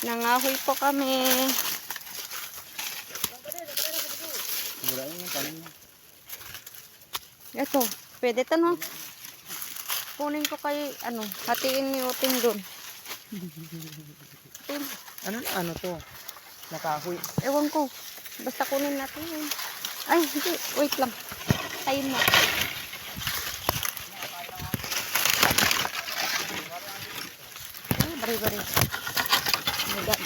Nangahoy po kami. Ito, pwede ito no? Kunin ko kay, hatiin ni Uting doon. Ano to? Nakahoy. Ewan ko. Basta kunin natin yun. Ay, hindi. Wait lang. Tayin mo. Ay, bari-bari. Oh my God.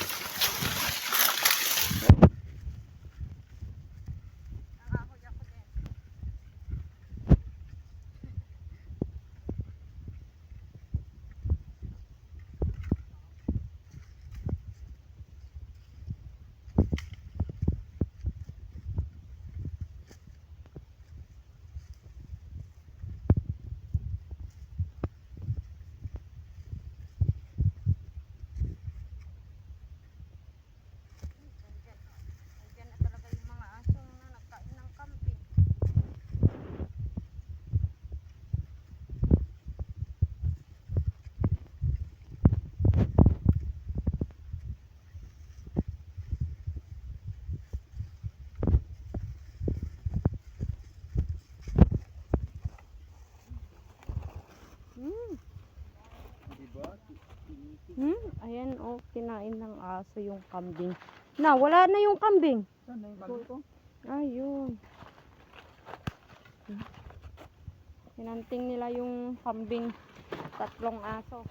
Ayan, kinain ng aso yung kambing. Wala na yung kambing. Saan na yung bago ko? Ayun. Hinanting nila yung kambing. 3 aso.